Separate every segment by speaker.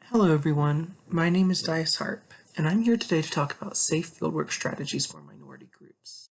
Speaker 1: Hello everyone, my name is Dyess Harp, and I'm here today to talk about safe fieldwork strategies for minority groups.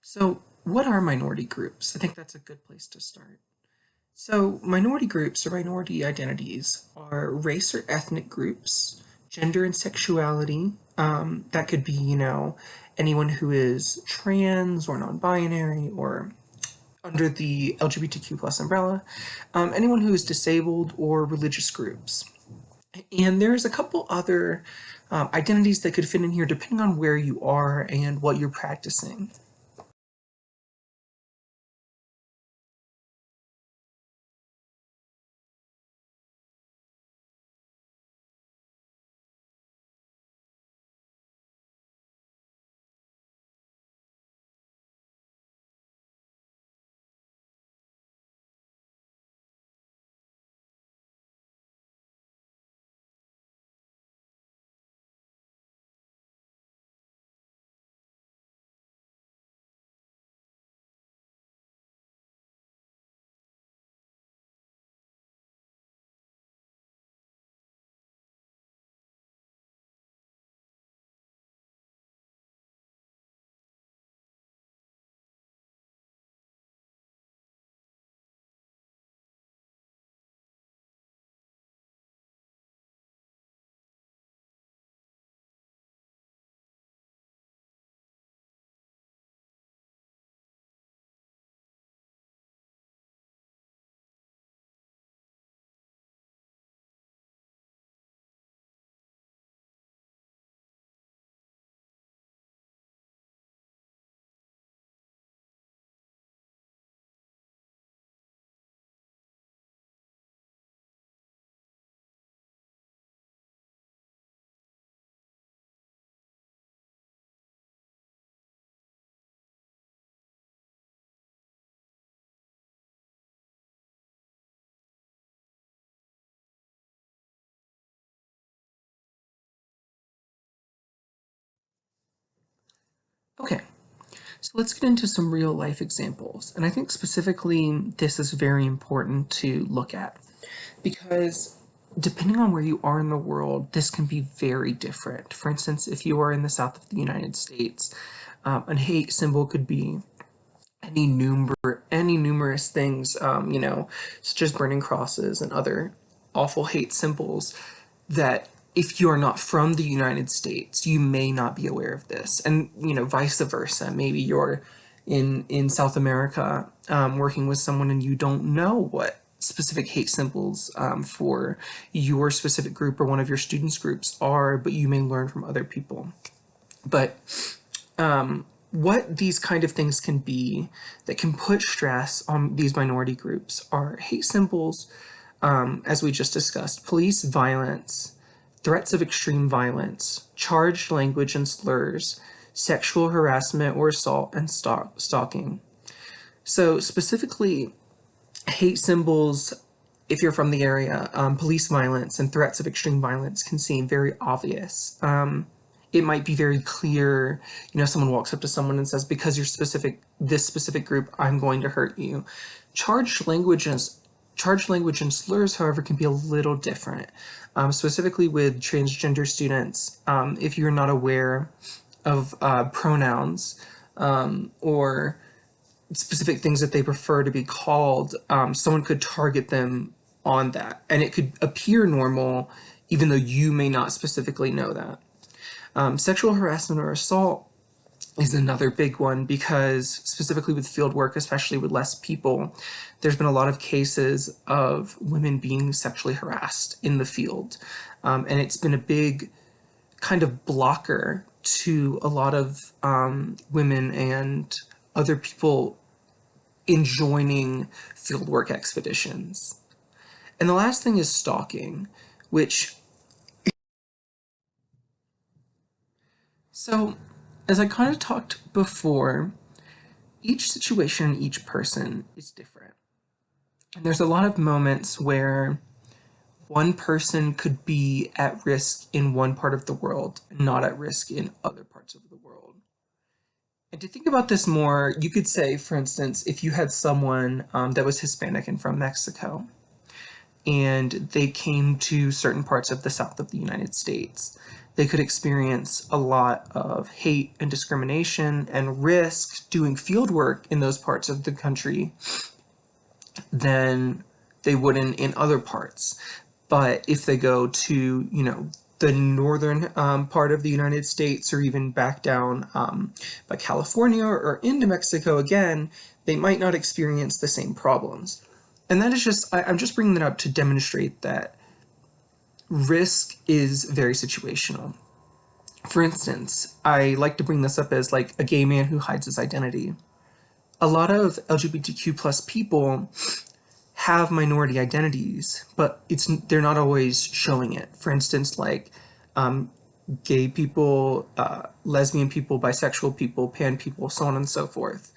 Speaker 1: So, what are minority groups? I think that's a good place to start. So, minority groups or minority identities are race or ethnic groups, gender and sexuality. That could be, anyone who is trans or non binary or under the LGBTQ plus umbrella, anyone who is disabled or religious groups. And there's a couple other identities that could fit in here depending on where you are and what you're practicing. Okay, so let's get into some real life examples. And I think specifically this is very important to look at because depending on where you are in the world, this can be very different. For instance, if you are in the south of the United States, a hate symbol could be any numerous things, such as burning crosses and other awful hate symbols that if you're not from the United States, you may not be aware of this. And, vice versa. Maybe you're in South America, working with someone and you don't know what specific hate symbols for your specific group or one of your students' groups are, but you may learn from other people. But what these kind of things can be that can put stress on these minority groups are hate symbols, as we just discussed, police violence, threats of extreme violence, charged language and slurs, sexual harassment or assault, and stalking. So, specifically, hate symbols, if you're from the area, police violence and threats of extreme violence can seem very obvious. It might be very clear, someone walks up to someone and says, because you're this specific group, I'm going to hurt you. Charged language and slurs, however, can be a little different. Specifically with transgender students, if you're not aware of pronouns or specific things that they prefer to be called, someone could target them on that. And it could appear normal, even though you may not specifically know that. Sexual harassment or assault is another big one because specifically with field work, especially with less people, there's been a lot of cases of women being sexually harassed in the field. And it's been a big kind of blocker to a lot of women and other people in joining fieldwork expeditions. And the last thing is stalking, which... So, as I kind of talked before, each situation and each person is different. And there's a lot of moments where one person could be at risk in one part of the world and not at risk in other parts of the world. And to think about this more, you could say, for instance, if you had someone that was Hispanic and from Mexico, and they came to certain parts of the south of the United States, they could experience a lot of hate and discrimination and risk doing field work in those parts of the country than they would in other parts. But if they go to, the northern part of the United States or even back down by California or into Mexico again, they might not experience the same problems. And that is just, I'm just bringing that up to demonstrate that risk is very situational. For instance, I like to bring this up as like a gay man who hides his identity. A lot of LGBTQ plus people have minority identities, but they're not always showing it. For instance, like gay people, lesbian people, bisexual people, pan people, so on and so forth.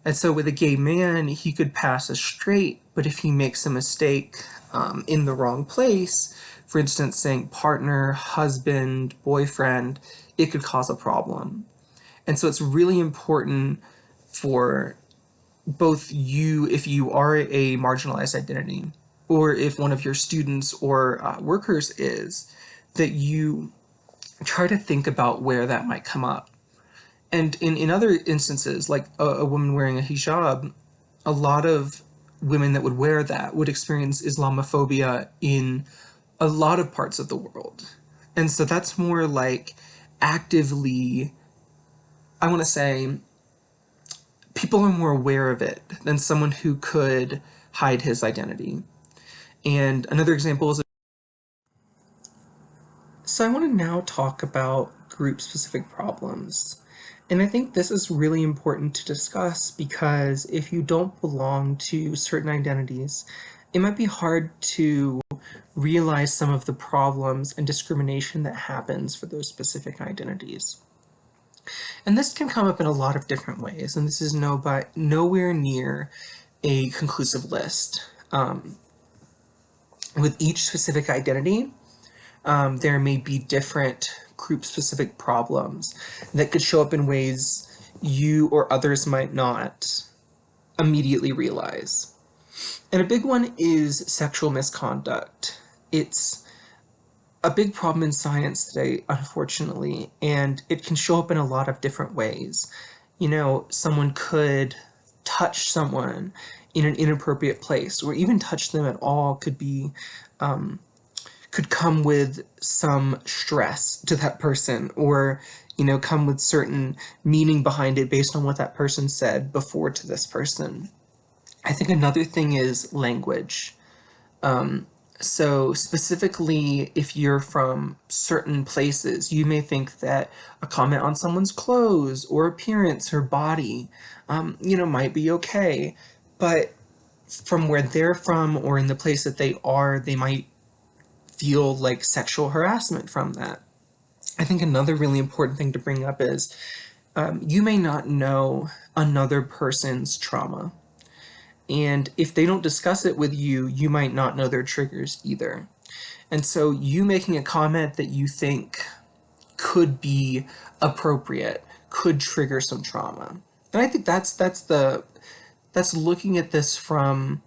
Speaker 1: And so with a gay man, he could pass as straight, but if he makes a mistake in the wrong place, for instance, saying partner, husband, boyfriend, it could cause a problem. And so it's really important for both you, if you are a marginalized identity, or if one of your students or workers is, that you try to think about where that might come up. And in other instances, like a woman wearing a hijab, a lot of women that would wear that would experience Islamophobia in a lot of parts of the world. And so that's more like actively, I want to say, people are more aware of it than someone who could hide his identity. And another example is... So I want to now talk about group-specific problems. And I think this is really important to discuss because if you don't belong to certain identities, it might be hard to realize some of the problems and discrimination that happens for those specific identities. And this can come up in a lot of different ways, and this is nowhere near a conclusive list. With each specific identity, there may be different group-specific problems that could show up in ways you or others might not immediately realize. And a big one is sexual misconduct. It's a big problem in science today, unfortunately, and it can show up in a lot of different ways. Someone could touch someone in an inappropriate place, or even touch them at all could come with some stress to that person, or come with certain meaning behind it based on what that person said before to this person. I think another thing is language. So specifically, if you're from certain places, you may think that a comment on someone's clothes or appearance or body, might be okay. But from where they're from or in the place that they are, they might feel like sexual harassment from that. I think another really important thing to bring up is you may not know another person's trauma. And if they don't discuss it with you, you might not know their triggers either. And so you making a comment that you think could be appropriate could trigger some trauma. And I think that's looking at this from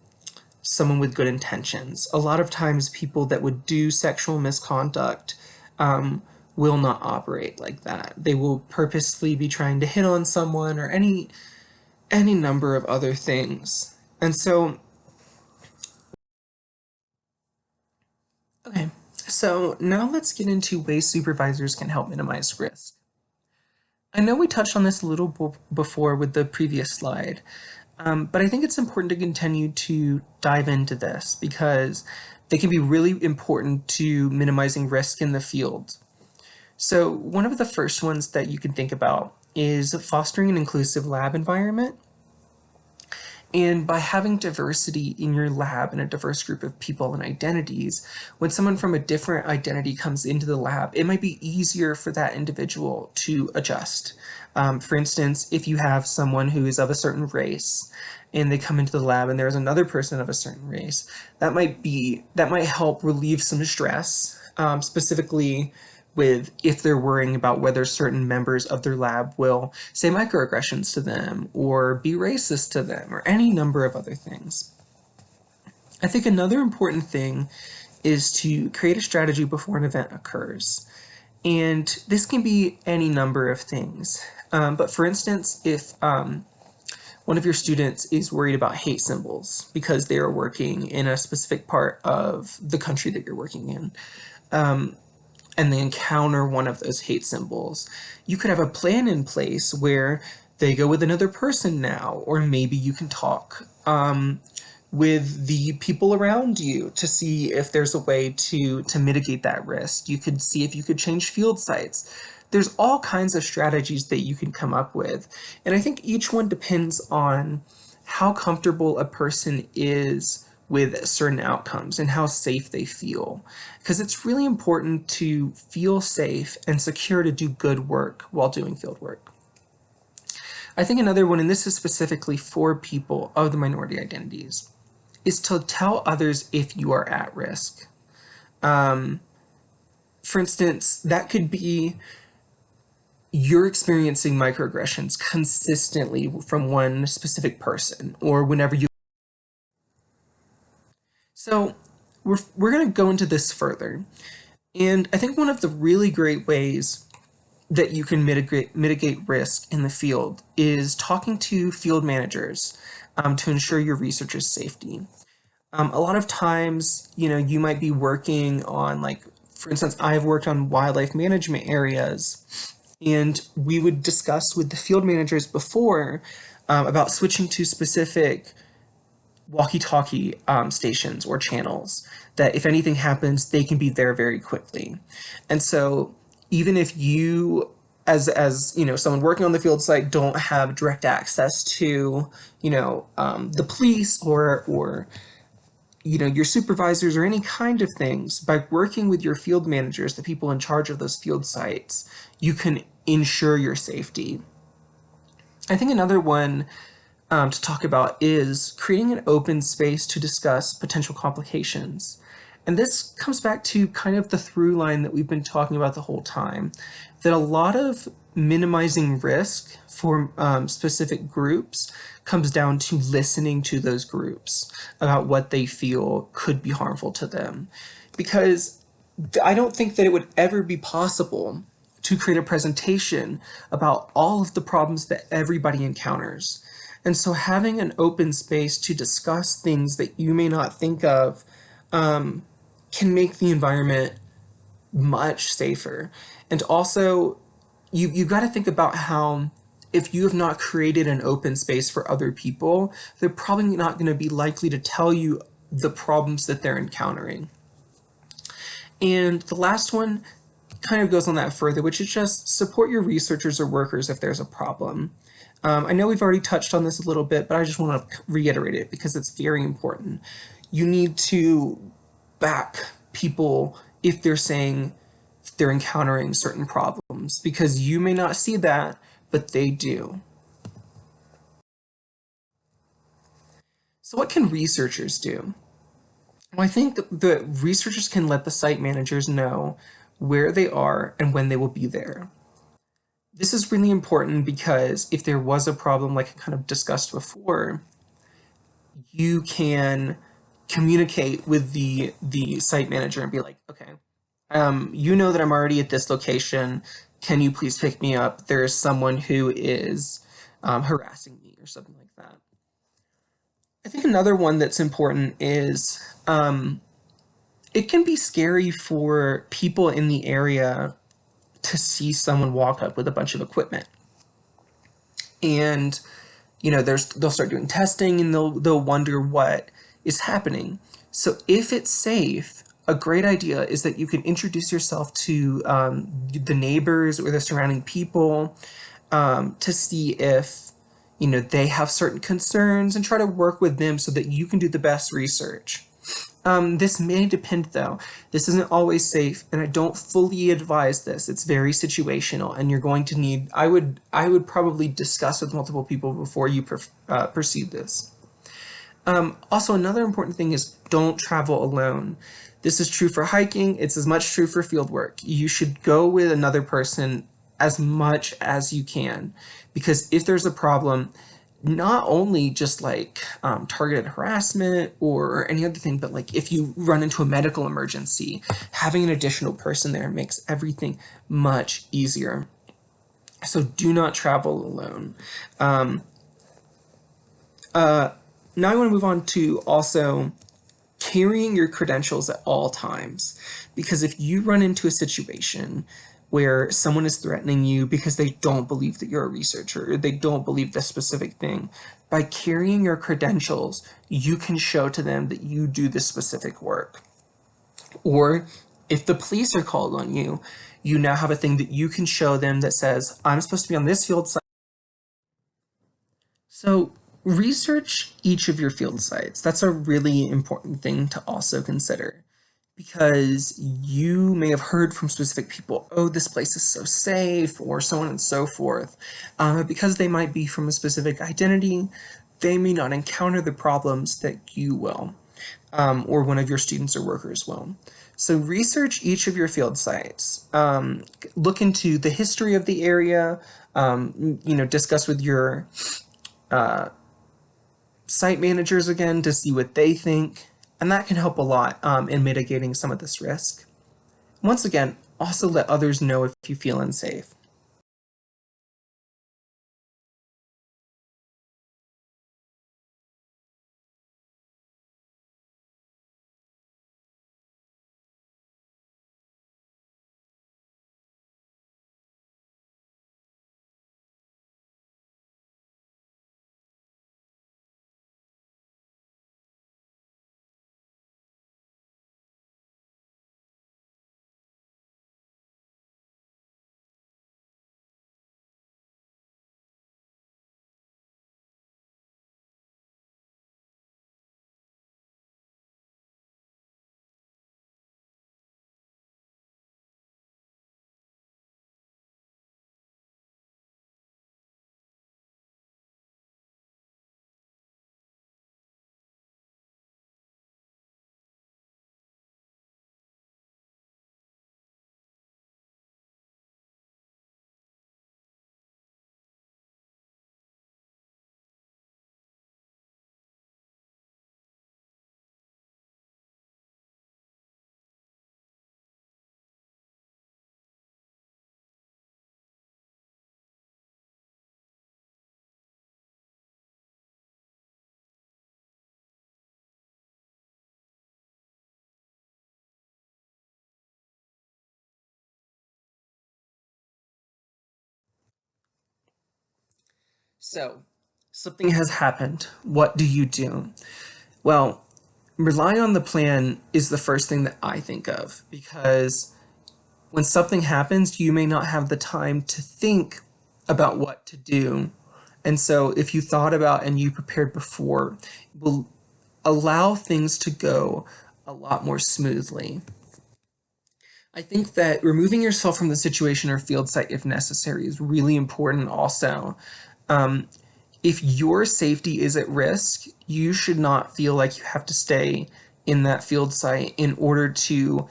Speaker 1: someone with good intentions. A lot of times people that would do sexual misconduct will not operate like that. They will purposely be trying to hit on someone or any number of other things. And so, okay, so now let's get into ways supervisors can help minimize risk. I know we touched on this a little before with the previous slide, but I think it's important to continue to dive into this because they can be really important to minimizing risk in the field. So one of the first ones that you can think about is fostering an inclusive lab environment. And by having diversity in your lab and a diverse group of people and identities, when someone from a different identity comes into the lab, it might be easier for that individual to adjust. For instance, if you have someone who is of a certain race and they come into the lab and there's another person of a certain race, that might help relieve some stress, specifically with if they're worrying about whether certain members of their lab will say microaggressions to them or be racist to them or any number of other things. I think another important thing is to create a strategy before an event occurs. And this can be any number of things. But for instance, if one of your students is worried about hate symbols because they are working in a specific part of the country that you're working in, and they encounter one of those hate symbols, you could have a plan in place where they go with another person now, or maybe you can talk with the people around you to see if there's a way to mitigate that risk. You could see if you could change field sites. There's all kinds of strategies that you can come up with. And I think each one depends on how comfortable a person is with certain outcomes and how safe they feel. Because it's really important to feel safe and secure to do good work while doing field work. I think another one, and this is specifically for people of the minority identities, is to tell others if you are at risk. For instance, that could be you're experiencing microaggressions consistently from one specific person, or whenever you. So we're going to go into this further. And I think one of the really great ways that you can mitigate risk in the field is talking to field managers to ensure your researchers' safety. A lot of times, you might be working on, like, for instance, I've worked on wildlife management areas, and we would discuss with the field managers before about switching to specific walkie-talkie stations or channels that if anything happens, they can be there very quickly. And so even if you, as someone working on the field site, don't have direct access to, the police or your supervisors or any kind of things, by working with your field managers, the people in charge of those field sites, you can ensure your safety. I think another one to talk about is creating an open space to discuss potential complications. And this comes back to kind of the through line that we've been talking about the whole time, that a lot of minimizing risk for specific groups comes down to listening to those groups about what they feel could be harmful to them. Because I don't think that it would ever be possible to create a presentation about all of the problems that everybody encounters. And so having an open space to discuss things that you may not think of can make the environment much safer. And also, you got to think about how if you have not created an open space for other people, they're probably not going to be likely to tell you the problems that they're encountering. And the last one kind of goes on that further, which is just support your researchers or workers if there's a problem. I know we've already touched on this a little bit, but I just want to reiterate it because it's very important. You need to back people if they're saying they're encountering certain problems because you may not see that, but they do. So, what can researchers do? Well, I think the researchers can let the site managers know where they are and when they will be there. This is really important because if there was a problem, like I kind of discussed before, you can communicate with the site manager and be like, okay, you know that I'm already at this location. Can you please pick me up? There's someone who is harassing me or something like that. I think another one that's important is it can be scary for people in the area to see someone walk up with a bunch of equipment. And they'll start doing testing and they'll wonder what is happening. So if it's safe, a great idea is that you can introduce yourself to the neighbors or the surrounding people to see if they have certain concerns and try to work with them so that you can do the best research. This may depend though. This isn't always safe, and I don't fully advise this. It's very situational, and you're going to need. I would probably discuss with multiple people before you proceed this. Also, another important thing is don't travel alone. This is true for hiking. It's as much true for field work. You should go with another person as much as you can, because if there's a problem, not only just like targeted harassment or any other thing, but like if you run into a medical emergency, having an additional person there makes everything much easier. So do not travel alone. Um, Now I want to move on to also carrying your credentials at all times. Because if you run into a situation where someone is threatening you because they don't believe that you're a researcher or they don't believe this specific thing, by carrying your credentials, you can show to them that you do this specific work. Or if the police are called on you, you now have a thing that you can show them that says, I'm supposed to be on this field site. So research each of your field sites. That's a really important thing to also consider because you may have heard from specific people, oh, this place is so safe, or so on and so forth. Because they might be from a specific identity, they may not encounter the problems that you will, or one of your students or workers will. So research each of your field sites. Look into the history of the area. Discuss with your site managers again to see what they think, and that can help a lot in mitigating some of this risk. Once again, also let others know if you feel unsafe. So, something has happened. What do you do? Well, rely on the plan is the first thing that I think of because when something happens, you may not have the time to think about what to do. And so, if you thought about and you prepared before, it will allow things to go a lot more smoothly. I think that removing yourself from the situation or field site if necessary is really important also. Um, if your safety is at risk, you should not feel like you have to stay in that field site in order to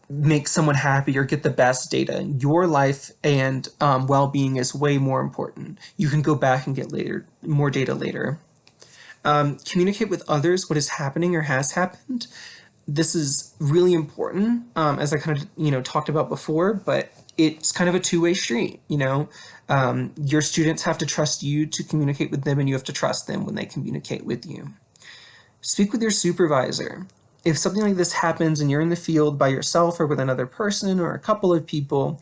Speaker 1: make someone happy or get the best data. Your life and well-being is way more important. You can go back and get more data later. Communicate with others what is happening or has happened. This is really important, as I kind of talked about before, but it's kind of a two-way street. Your students have to trust you to communicate with them, and you have to trust them when they communicate with you. Speak with your supervisor. If something like this happens and you're in the field by yourself or with another person or a couple of people,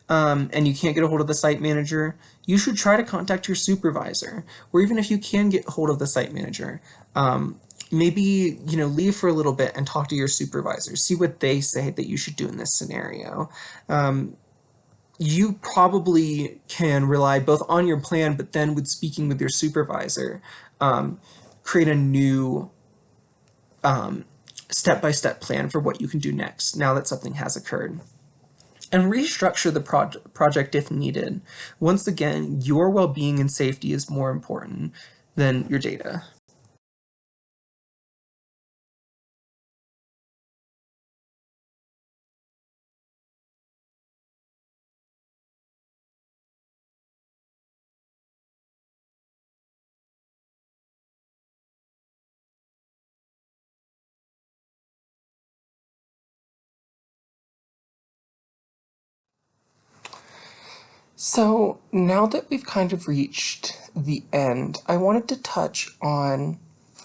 Speaker 1: and you can't get a hold of the site manager, you should try to contact your supervisor. Or even if you can get a hold of the site manager, maybe leave for a little bit and talk to your supervisor. See what they say that you should do in this scenario. You probably can rely both on your plan, but then with speaking with your supervisor, create a new step-by-step plan for what you can do next now that something has occurred. And restructure the project if needed. Once again, your well-being and safety is more important than your data. So now that we've kind of reached the end, I wanted to touch on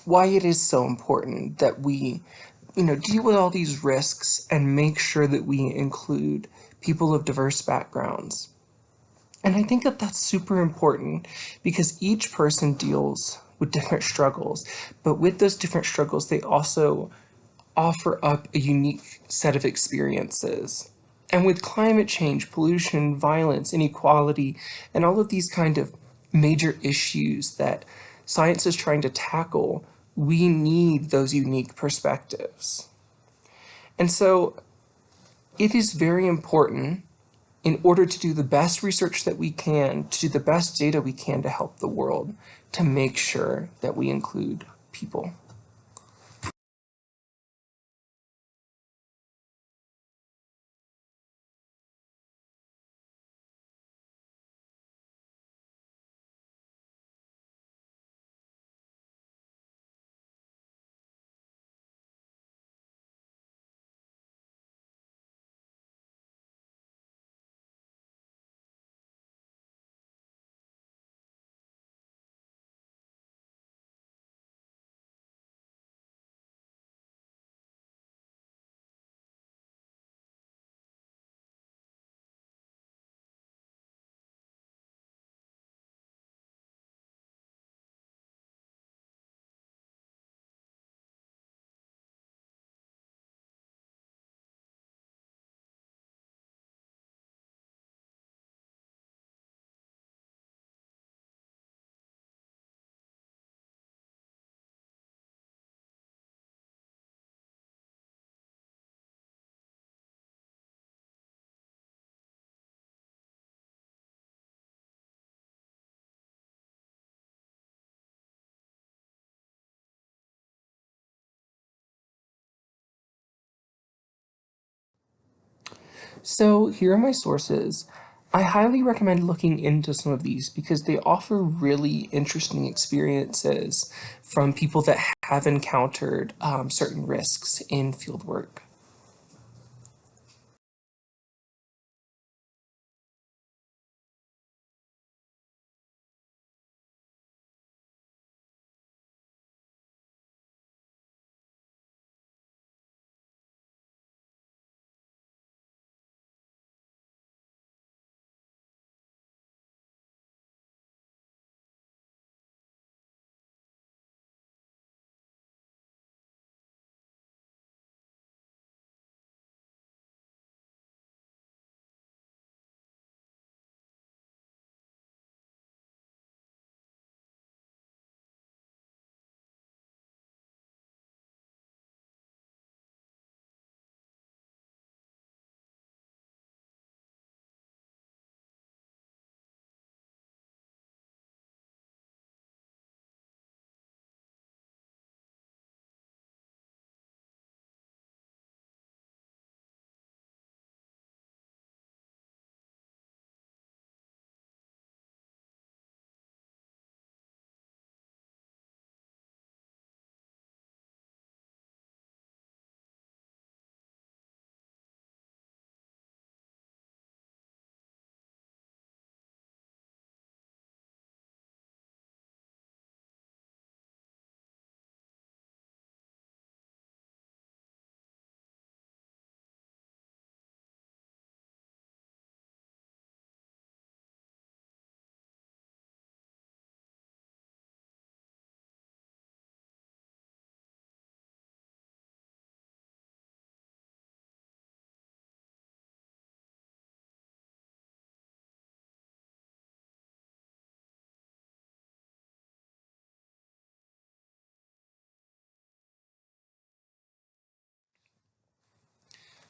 Speaker 1: why it is so important that we, deal with all these risks and make sure that we include people of diverse backgrounds. And I think that that's super important because each person deals with different struggles, but with those different struggles, they also offer up a unique set of experiences. And with climate change, pollution, violence, inequality, and all of these kind of major issues that science is trying to tackle, we need those unique perspectives. And so it is very important in order to do the best research that we can, to do the best data we can to help the world, to make sure that we include people. So here are my sources. I highly recommend looking into some of these because they offer really interesting experiences from people that have encountered certain risks in fieldwork.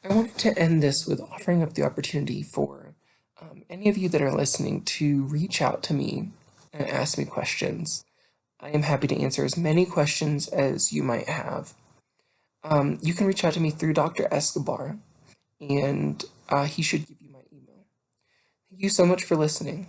Speaker 1: I wanted to end this with offering up the opportunity for any of you that are listening to reach out to me and ask me questions. I am happy to answer as many questions as you might have. You can reach out to me through Dr. Escobar, and he should give you my email. Thank you so much for listening.